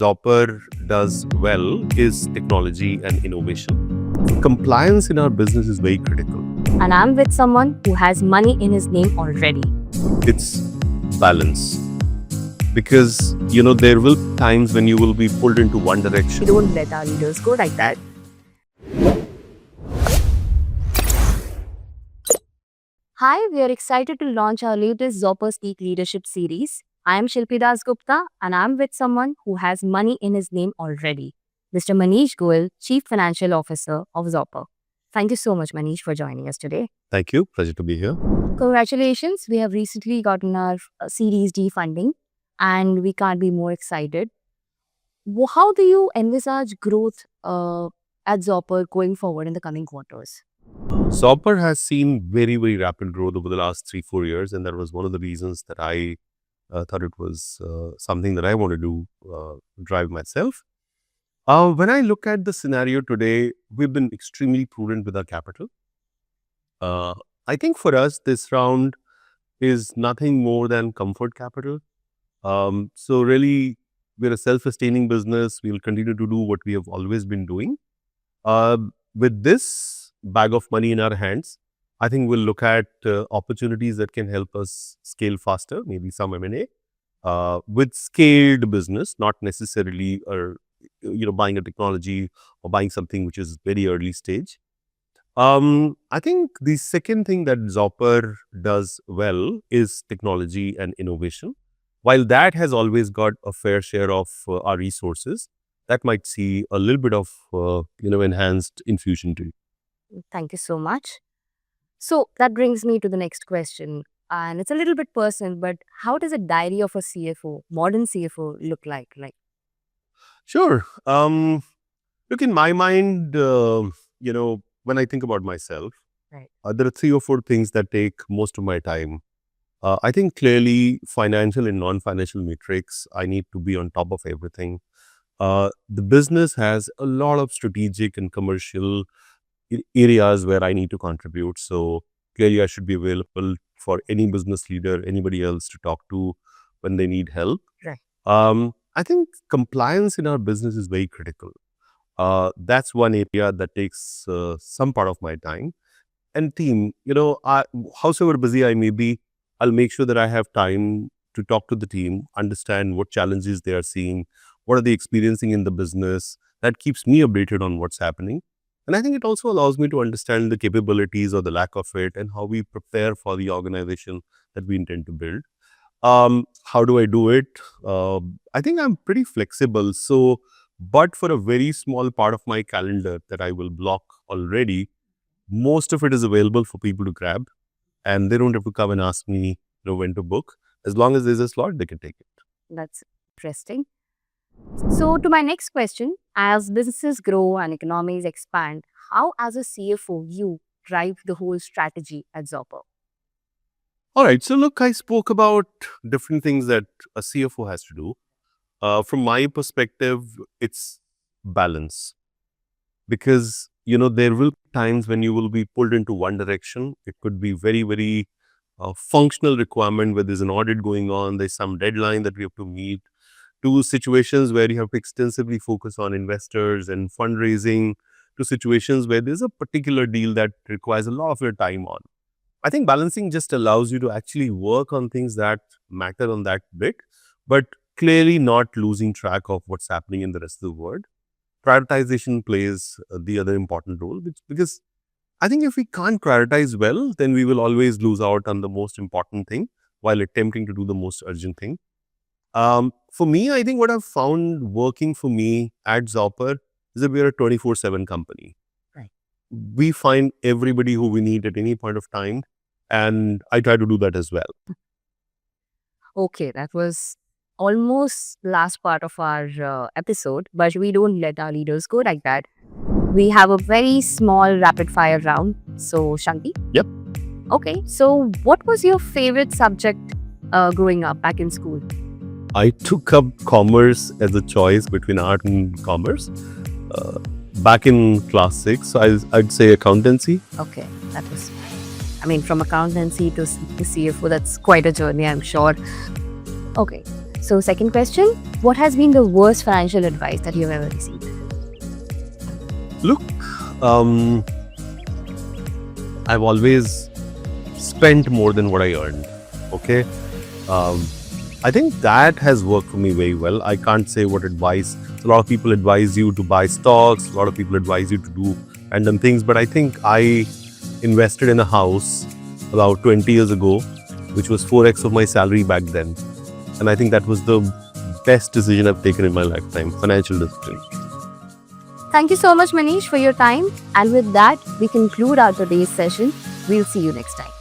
Zopper does well is technology and innovation. Compliance in our business is very critical. And I'm with someone who has money in his name already. It's balance. Because, there will be times when you will be pulled into one We direction. don't let our leaders go like that. Hi, we are excited to launch our latest ZopperSpeak leadership series. I am Shilpi Dasgupta and I'm with someone who has money in his name already. Mr. Maneesh Goel, Chief Financial Officer of Zopper. Thank you so much, Maneesh, for joining us today. Thank you. Pleasure to be here. Congratulations. We have recently gotten our Series D funding and we can't be more excited. How do you envisage growth at Zopper going forward in the coming quarters? Zopper has seen very, very rapid growth over the last 3-4 years. And that was one of the reasons that I thought it was something that I want to do, drive myself. When I look at the scenario today, we've been extremely prudent with our capital. I think for us, this round is nothing more than comfort capital. So really, we're a self-sustaining business. We'll continue to do what we have always been doing. With this bag of money in our hands, I think we'll look at opportunities that can help us scale faster, maybe some M&A, with scaled business, not necessarily buying a technology or buying something which is very early stage. I think the second thing that Zopper does well is technology and innovation. While that has always got a fair share of our resources, that might see a little bit of enhanced infusion to it. Thank you so much. So that brings me to the next question. And it's a little bit personal, but how does a diary of a CFO, modern CFO, look like? Sure. Look, in my mind, when I think about myself, Right. there are 3 or 4 things that take most of my time. I think clearly financial and non-financial metrics, I need to be on top of everything. The business has a lot of strategic and commercial areas where I need to contribute. So clearly I should be available for any business leader, anybody else to talk to when they need help. Right. I think compliance in our business is very critical. That's one area that takes some part of my time. And team, howsoever busy I may be, I'll make sure that I have time to talk to the team, understand what challenges they are seeing, what are they experiencing in the business. That keeps me updated on what's happening. And I think it also allows me to understand the capabilities or the lack of it and how we prepare for the organization that we intend to build. How do I do it? I think I'm pretty flexible. But for a very small part of my calendar that I will block already, most of it is available for people to grab. And they don't have to come and ask me when to book. As long as there's a slot, they can take it. That's interesting. So to my next question, as businesses grow and economies expand, how as a CFO you drive the whole strategy at Zopper? All right. So look, I spoke about different things that a CFO has to do. From my perspective, it's balance. Because, there will be times when you will be pulled into one direction. It could be very, very functional requirement where there's an audit going on, there's some deadline that we have to meet, to situations where you have to extensively focus on investors and fundraising, to situations where there's a particular deal that requires a lot of your time on. I think balancing just allows you to actually work on things that matter on that bit, but clearly not losing track of what's happening in the rest of the world. Prioritization plays the other important role, because I think if we can't prioritize well, then we will always lose out on the most important thing while attempting to do the most urgent thing. For me, I think what I've found working for me at Zopper is that we're a 24/7 company. Right. We find everybody who we need at any point of time, and I try to do that as well. Okay, that was almost last part of our episode, but we don't let our leaders go like that. We have a very small rapid fire round. So Shanti? Yep. Okay, so what was your favorite subject growing up back in school? I took up commerce as a choice between art and commerce. Back in class 6, so I'd say accountancy. Okay, that was, from accountancy to CFO, that's quite a journey, I'm sure. Okay, So, second question, what has been the worst financial advice that you've ever received? Look, I've always spent more than what I earned. Okay. I think that has worked for me very well. I can't say what advice. A lot of people advise you to buy stocks. A lot of people advise you to do random things. But I think I invested in a house about 20 years ago, which was 4x of my salary back then. And I think that was the best decision I've taken in my lifetime, financial discipline. Thank you so much, Maneesh, for your time. And with that, we conclude our today's session. We'll see you next time.